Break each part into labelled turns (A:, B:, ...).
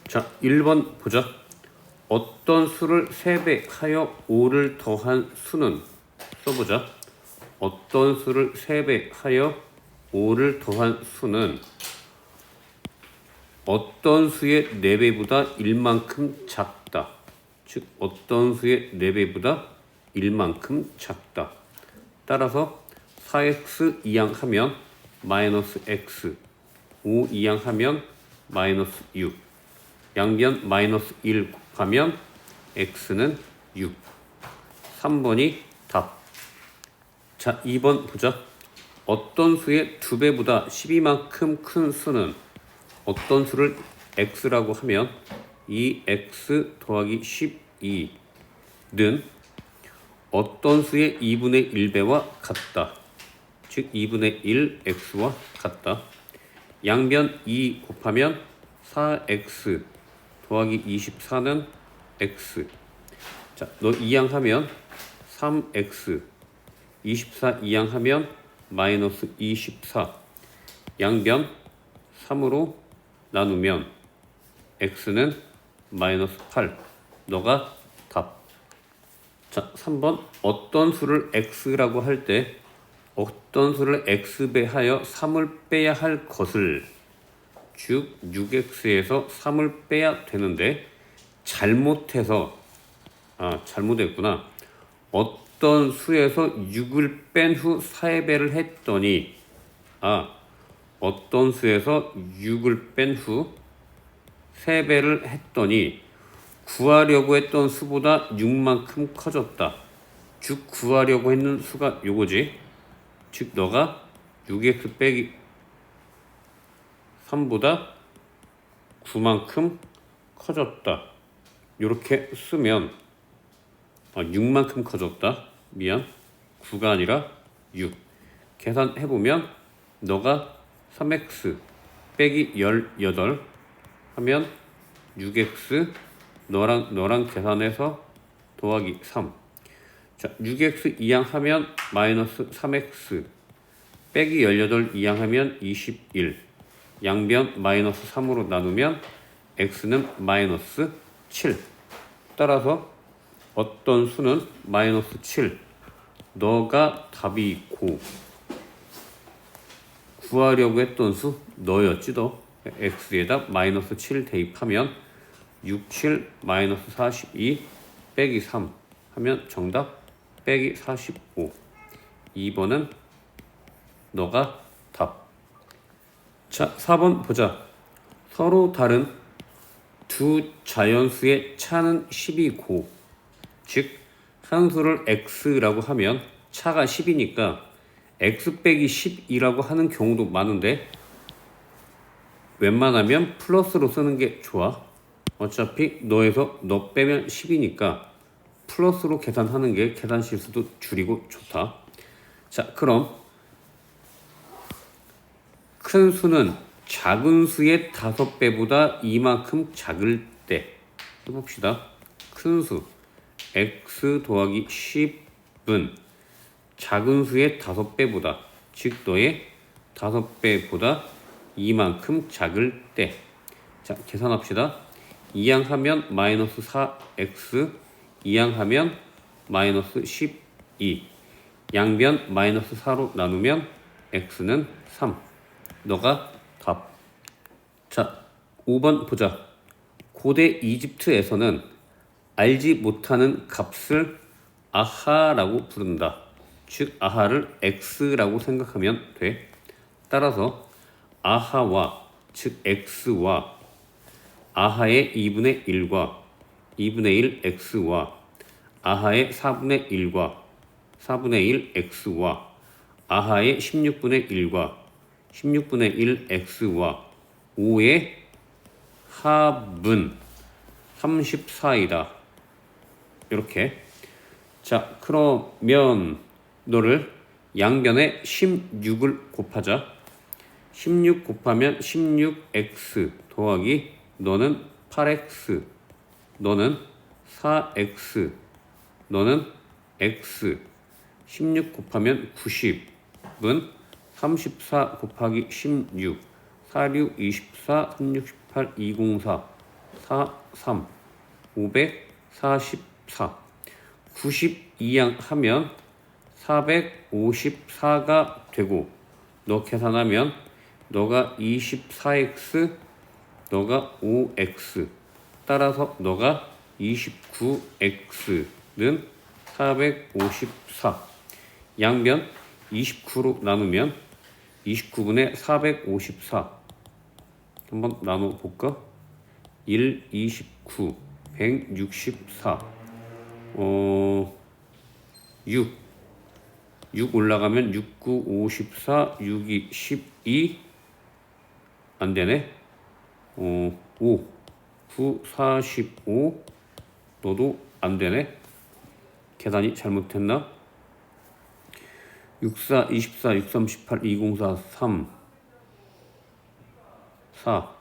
A: 자, 1번 보자. 어떤 수를 3배 하여 5를 더한 수는 써보자. 어떤 수를 3배 하여 5를 더한 수는 어떤 수의 4배보다 1만큼 작다. 즉 어떤 수의 4배보다 1만큼 작다. 따라서 4x 이항하면 마이너스 x, 5 이항하면 마이너스 6, 양변 마이너스 1 곱하면 x는 6. 3번이 답. 자, 2번 보자. 어떤 수의 2배보다 12만큼 큰 수는 어떤 수를 x라고 하면 이 x 더하기 12는 어떤 수의 2분의 1배와 같다. 즉 2분의 1 x와 같다. 양변 2 곱하면 4x 더하기 24는 x. 자, 너 이항하면 3x, 24 이항하면 마이너스 24. 양변 3으로 나누면 x는 마이너스 8. 너가 답. 자, 3번. 어떤 수를 x라고 할 때 어떤 수를 x배하여 3을 빼야 할 것을, 즉 6x에서 3을 빼야 되는데 잘못했구나. 어떤 수에서 6을 뺀 후 4배를 했더니 어떤 수에서 6을 뺀 후 3배를 했더니 구하려고 했던 수보다 6만큼 커졌다. 즉 구하려고 했는 수가 요거지. 즉 너가 6x 빼기 3보다 9만큼 커졌다. 이렇게 쓰면 6만큼 커졌다. 미안. 9가 아니라 6. 계산해보면 너가 3x 빼기 18 하면 6x 너랑 계산해서 더하기 3. 자, 6x 이항하면 마이너스 3x 빼기 18 이항하면 21. 양변 마이너스 3으로 나누면 x는 마이너스 7. 따라서 어떤 수는 마이너스 7. 너가 답이고 구하려고 했던 수 너였지 너. x에다 마이너스 7 대입하면 67 마이너스 42 빼기 3 하면 정답 빼기 45. 2번은 너가 답. 자, 4번 보자. 서로 다른 두 자연수의 차는 10이고, 즉 한 수를 x라고 하면 차가 10이니까 x 빼기 10이라고 하는 경우도 많은데 웬만하면 플러스로 쓰는 게 좋아. 어차피 너에서 너 빼면 10이니까 플러스로 계산하는 게 계산 실수도 줄이고 좋다. 자, 그럼 큰 수는 작은 수의 5배보다 이만큼 작을 때 해봅시다. 큰 수 x 더하기 10은 작은 수의 5배보다, 즉 너의 5배보다 이만큼 작을 때. 자, 계산합시다. 이항하면 마이너스 4x, 이항하면 마이너스 12. 양변 마이너스 4로 나누면 x는 3. 너가 답. 자, 5번 보자. 고대 이집트에서는 알지 못하는 값을 아하라고 부른다. 즉 아하를 x라고 생각하면 돼. 따라서 아하와, 즉 x와 아하의 2분의 1과 2분의 1 x와 아하의 4분의 1과 4분의 1 x와 아하의 16분의 1과 16분의 1 x와 5의 합은 34이다. 이렇게. 자, 그러면 너를 양변에 16을 곱하자. 16 곱하면 16x 더하기 너는 8x, 너는 4x, 너는 x. 16 곱하면 90은 34 곱하기 16, 4, 6, 24, 3, 6, 18, 204. 3 544 92양 하면 454가 되고 너 계산하면 너가 24x 너가 5x 따라서 너가 29x는 454 양변 29로 나누면 29분의 454 한번 나눠볼까? 1, 29, 164 6 올라가면 6, 9, 54, 6, 2, 12 안되네. 5, 9, 45 너도 안되네. 계산이 잘못했나? 6, 4, 24, 6, 3, 18, 2, 0, 4, 3 4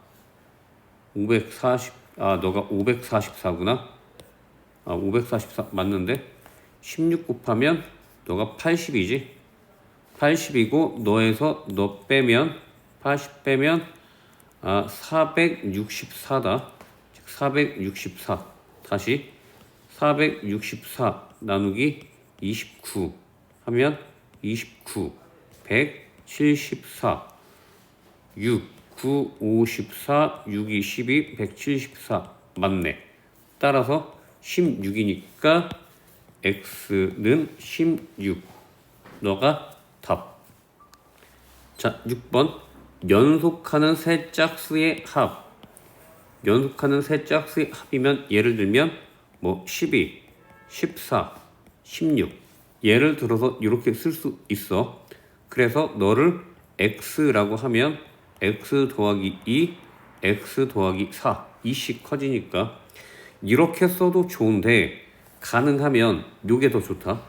A: 540 너가 544구나. 544 맞는데 16 곱하면 너가 80이지. 80이고 너에서 너 빼면 80 빼면 464다. 즉 464 다시 464 나누기 29 하면 29 174 6 9 54 6 2 12 174 맞네. 따라서 16이니까 x는 16 너가 답. 자 6번 연속하는 세 짝수의 합. 연속하는 세 짝수의 합이면 예를 들면 뭐 12, 14, 16 예를 들어서 이렇게 쓸 수 있어. 그래서 너를 x라고 하면 x 더하기 2, x 더하기 4 2씩 커지니까 이렇게 써도 좋은데 가능하면 요게 더 좋다.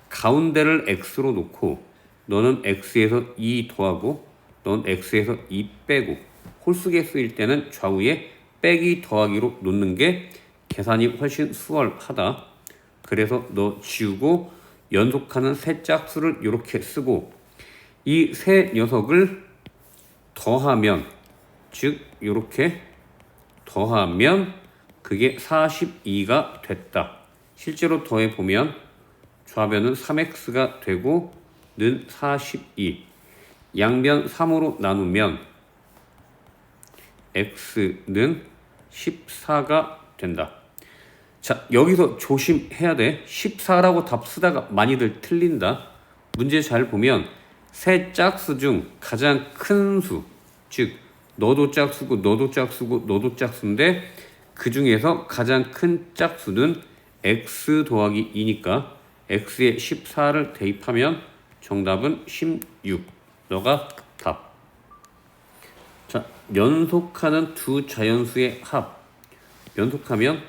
A: 가운데를 x로 놓고 너는 x에서 2 더하고 넌 x에서 2 빼고 홀수계 쓰일 때는 좌우에 빼기 더하기로 놓는 게 계산이 훨씬 수월하다. 그래서 너 지우고 연속하는 세 짝수를 이렇게 쓰고 이 세 녀석을 더하면 즉 이렇게 더하면 그게 42가 됐다. 실제로 더해보면 좌변은 3x가 되고 는 42 양변 3으로 나누면 x는 14가 된다. 자 여기서 조심해야 돼. 14라고 답 쓰다가 많이들 틀린다. 문제 잘 보면 세 짝수 중 가장 큰 수, 즉 너도 짝수고 너도 짝수고 너도 짝수인데 그 중에서 가장 큰 짝수는 x 더하기 2니까 x에 14를 대입하면 정답은 16. 너가 답. 자, 연속하는 두 자연수의 합. 연속하면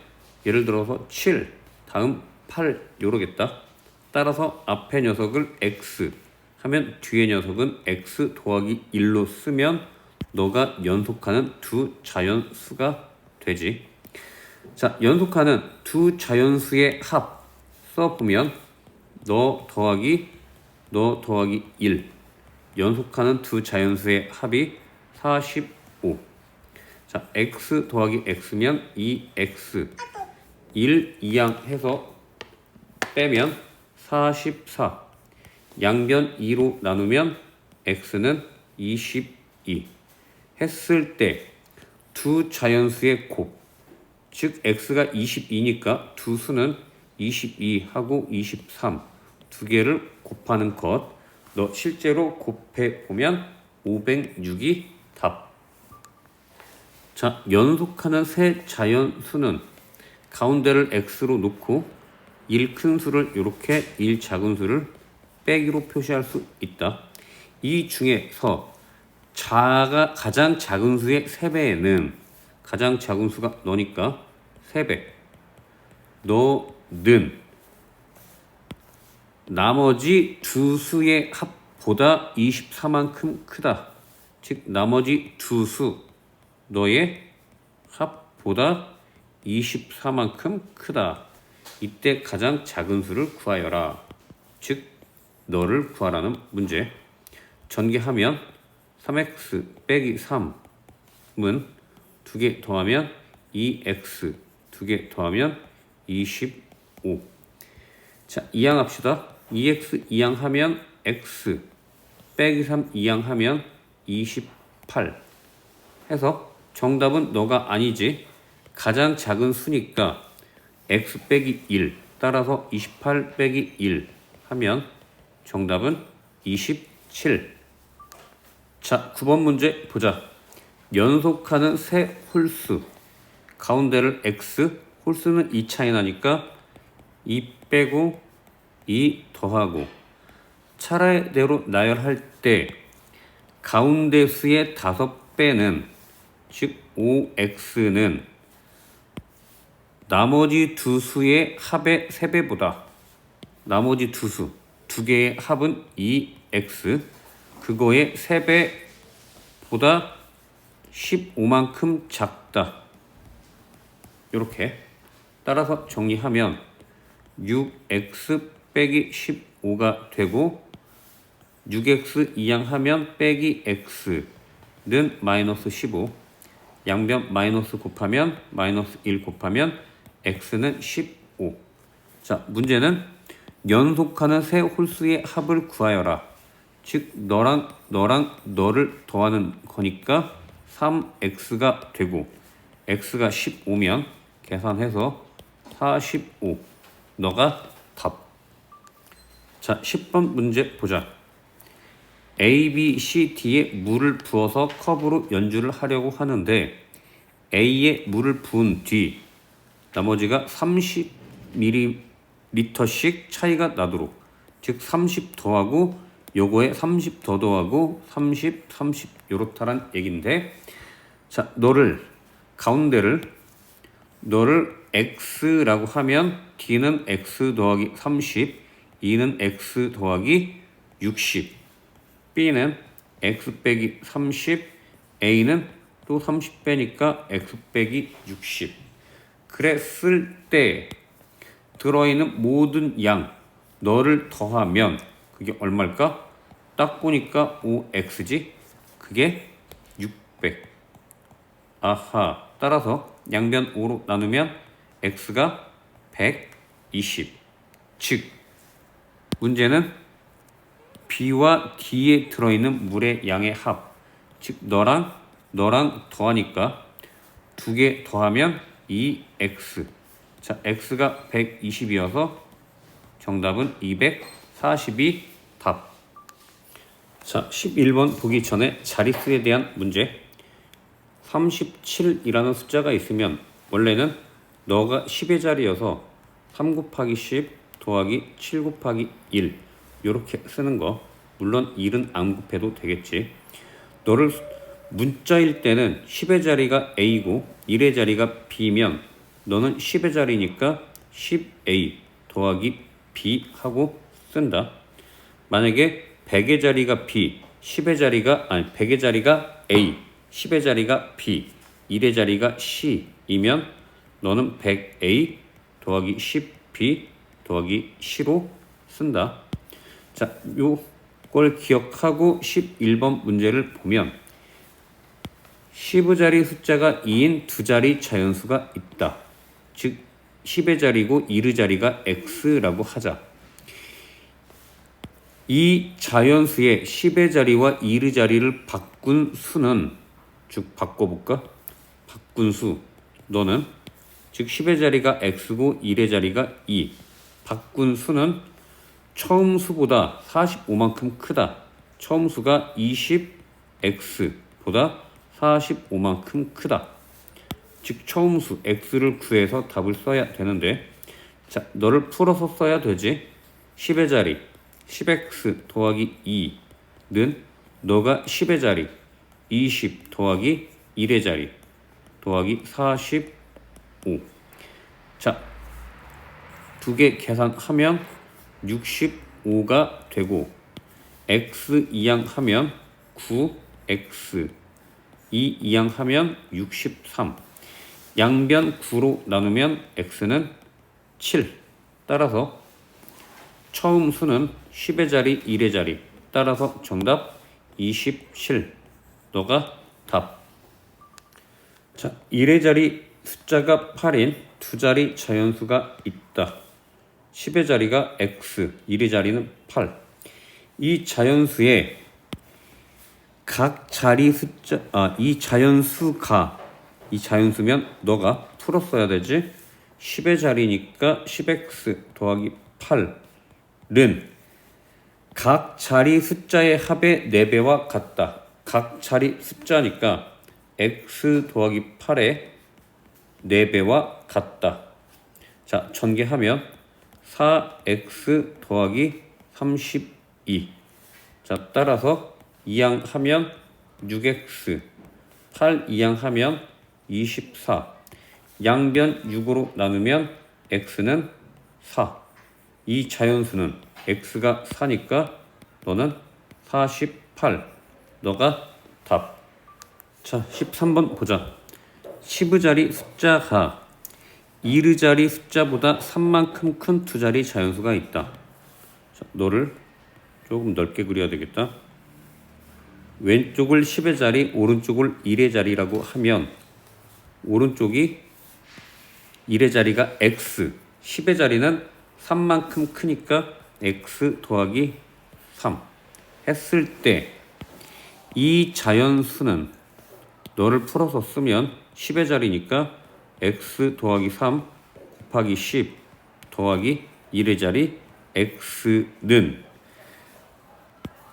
A: 예를 들어서 7, 다음 8 요러겠다. 따라서 앞에 녀석을 x 하면 뒤에 녀석은 x 더하기 1로 쓰면 너가 연속하는 두 자연수가 되지. 자, 연속하는 두 자연수의 합 써보면 너 더하기 1 연속하는 두 자연수의 합이 45. 자, x 더하기 x면 2x 1, 2양 해서 빼면 44 양변 2로 나누면 x는 22 했을 때 두 자연수의 곱 즉 x가 22니까 두 수는 22하고 23 두 개를 곱하는 것. 너 실제로 곱해보면 506이 답. 자, 연속하는 세 자연수는 가운데를 x로 놓고 1 큰 수를 이렇게 1 작은 수를 빼기로 표시할 수 있다. 이 중에서 가장 작은 수의 3배에는 가장 작은 수가 너니까 3배 너는 나머지 두 수의 합보다 24만큼 크다. 즉 나머지 두 수 너의 합보다 24만큼 크다. 이때 가장 작은 수를 구하여라. 즉 너를 구하라는 문제. 전개하면 3x 빼기 3은 2개 더하면 2x 두 개 더하면 25. 자, 이항합시다. 2x 이항하면 x 빼기 3 이항하면 28 해서 정답은 너가 아니지. 가장 작은 수니까 x 빼기 1 따라서 28 빼기 1 하면 정답은 27. 자, 9번 문제 보자. 연속하는 세 홀수 가운데를 x, 홀수는 2 차이 나니까 2 빼고 2 더하고 차례대로 나열할 때 가운데 수의 5배는 즉 5x는 나머지 두 수의 합의 3배보다 나머지 두 수, 두 개의 합은 2x 그거의 3배보다 15만큼 작다. 이렇게 따라서 정리하면 6x 빼기 15가 되고 6x 이항하면 빼기 x는 마이너스 15 양변 마이너스 곱하면 마이너스 1 곱하면 x는 15. 자, 문제는 연속하는 세 홀수의 합을 구하여라. 즉 너랑 너를 더하는 거니까 3x가 되고 x가 15면 계산해서 45. 너가 답. 자, 10번 문제 보자. A, B, C, D에 물을 부어서 컵으로 연주를 하려고 하는데 A에 물을 부은 뒤 나머지가 30ml씩 차이가 나도록 즉 30 더하고 요거에 30 더 더하고 30 요렇다란 얘긴데 자, 가운데를 x라고 하면 D는 x 더하기 30 E는 x 더하기 60 B는 x 빼기 30 A는 또 30 빼니까 x 빼기 60 그랬을 때 들어있는 모든 양 너를 더하면 그게 얼마일까? 딱 보니까 5x지 그게 600. 아하, 따라서 양변 5로 나누면 x가 120. 즉 문제는 B와 D에 들어있는 물의 양의 합, 즉 너랑 더하니까 두 개 더하면 2x. 자, x가 120이어서 정답은 242 답. 자, 11번 보기 전에 자릿수에 대한 문제. 37이라는 숫자가 있으면 원래는 너가 10의 자리여서 3 곱하기 10 더하기 7 곱하기 1 이렇게 쓰는 거. 물론 1은 안 곱해도 되겠지. 너를 문자일 때는 10의 자리가 A고 1의 자리가 B면 너는 10의 자리니까 10A 더하기 B 하고 쓴다. 만약에 100의 자리가 B, 100의 자리가 A, 10의 자리가 B, 1의 자리가 C이면 너는 100A 더하기 10B 더하기 C로 쓴다. 자, 요걸 기억하고 11번 문제를 보면 10의 자리 숫자가 2인 두 자리 자연수가 있다. 즉 10의 자리고 1의 자리가 x라고 하자. 이 자연수의 10의 자리와 1의 자리를 바꾼 수는 즉 바꿔볼까? 바꾼 수 너는 즉 10의 자리가 x고 1의 자리가 2 바꾼 수는 처음 수보다 45만큼 크다. 처음 수가 20x보다 45만큼 크다. 즉 처음 수 x를 구해서 답을 써야 되는데 자, 너를 풀어서 써야 되지. 10의 자리 10x 더하기 2는 너가 10의 자리 20 더하기 1의 자리 더하기 45. 자, 두 개 계산하면 65가 되고 x 이항하면 9x 2 이항하면 63 양변 9로 나누면 x는 7. 따라서 처음 수는 10의 자리 1의 자리 따라서 정답 27. 너가 답. 자, 1의 자리 숫자가 8인 두 자리 자연수가 있다. 10의 자리가 x, 1의 자리는 8. 이 자연수의 각 자리 숫자, 이 자연수면 너가 풀었어야 되지. 10의 자리니까 10x 더하기 8은 각 자리 숫자의 합의 4배와 같다. 각 자리 숫자니까 x 더하기 8의 4배와 같다. 자, 전개하면 4x 더하기 32. 자, 따라서 이항하면 6x, 8 이항하면 24. 양변 6으로 나누면 x는 4. 이 자연수는 x가 4니까 너는 48. 너가 답. 자, 13번 보자. 10의 자리 숫자가 1의 자리 숫자보다 3만큼 큰 두 자리 자연수가 있다. 자, 너를 조금 넓게 그려야 되겠다. 왼쪽을 10의 자리, 오른쪽을 1의 자리라고 하면 오른쪽이 1의 자리가 x, 10의 자리는 3만큼 크니까 x 더하기 3 했을 때 이 자연수는 너를 풀어서 쓰면 10의 자리니까 x 더하기 3 곱하기 10 더하기 1의 자리 x는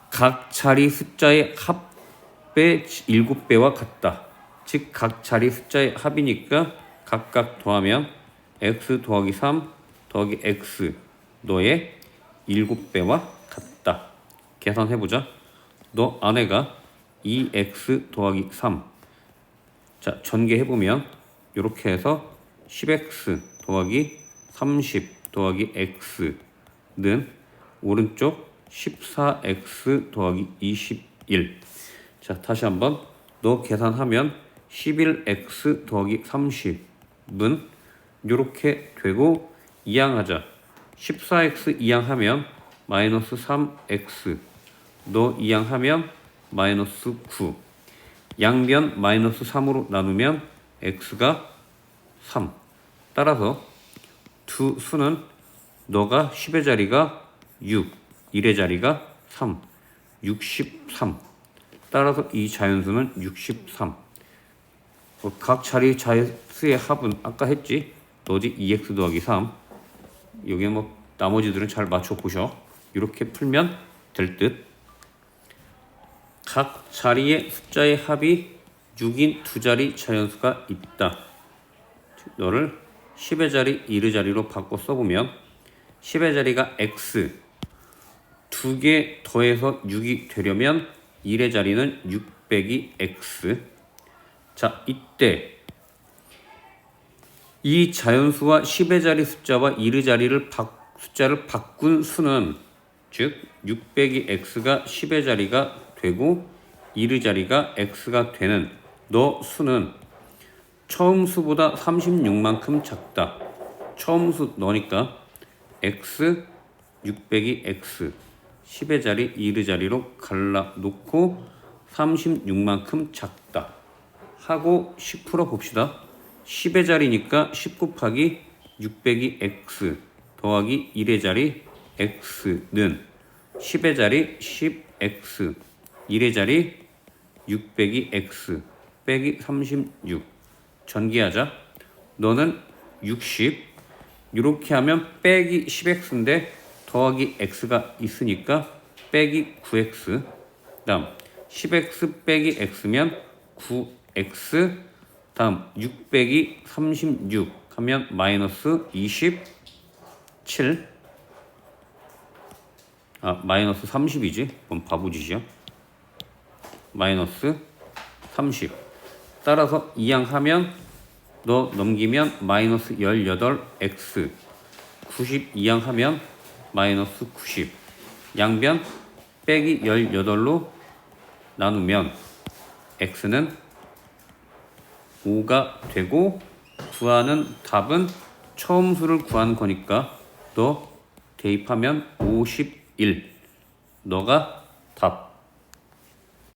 A: 각 자리 숫자의 합의 7배와 같다. 즉 각 자리 숫자의 합이니까 각각 더하면 x 더하기 3 더하기 x 너의 7배와 같다. 계산해보자. 너 아내가 2x 더하기 3. 자, 전개해보면 이렇게 해서 10x 더하기 30 더하기 x는 오른쪽 14x 더하기 21. 자, 다시 한번 너 계산하면 11x 더하기 30은 이렇게 되고 이항하자. 14x 이항하면 마이너스 3x. 너 이항하면 마이너스 9. 양변 마이너스 3으로 나누면 x가 3. 따라서 두 수는 너가 10의 자리가 6, 1의 자리가 3, 63. 따라서 이 자연수는 63. 각 자리 자연수의 합은 아까 했지? 너지 2x 더하기 3. 여기 나머지들은 잘 맞춰 보셔. 이렇게 풀면 될 듯. 각 자리의 숫자의 합이 6인 두 자리 자연수가 있다. 너를 10의 자리, 1의 자리로 바꿔 써보면 10의 자리가 x, 2개 더해서 6이 되려면 1의 자리는 6 빼기 x. 자, 이때 이 자연수와 10의 자리 숫자와 1의 자리를 숫자를 바꾼 수는 즉 6 빼기 x가 10의 자리가 되고 1의 자리가 x가 되는 너 수는 처음 수보다 36만큼 작다. 처음 수 너니까 x 6 빼기 x 10의 자리 1의 자리로 갈라놓고 36만큼 작다 하고 10 풀어봅시다. 10의 자리니까 10 곱하기 6 빼기 x 더하기 1의 자리 x는 10의 자리 10x 1의 자리 6 빼기 x 빼기 36. 전개하자. 너는 60. 이렇게 하면 빼기 10x인데 더하기 x가 있으니까 빼기 9x. 다음 10x 빼기 x면 9x. 다음 6 빼기 36 하면 마이너스 27. 마이너스 30이지. 그럼 바보짓이야. 마이너스 30. 따라서 이항하면 너 넘기면 마이너스 18x. 90 이항하면 마이너스 90. 양변 빼기 18로 나누면 x는 5가 되고 구하는 답은 처음 수를 구한 거니까 너 대입하면 51. 너가 답.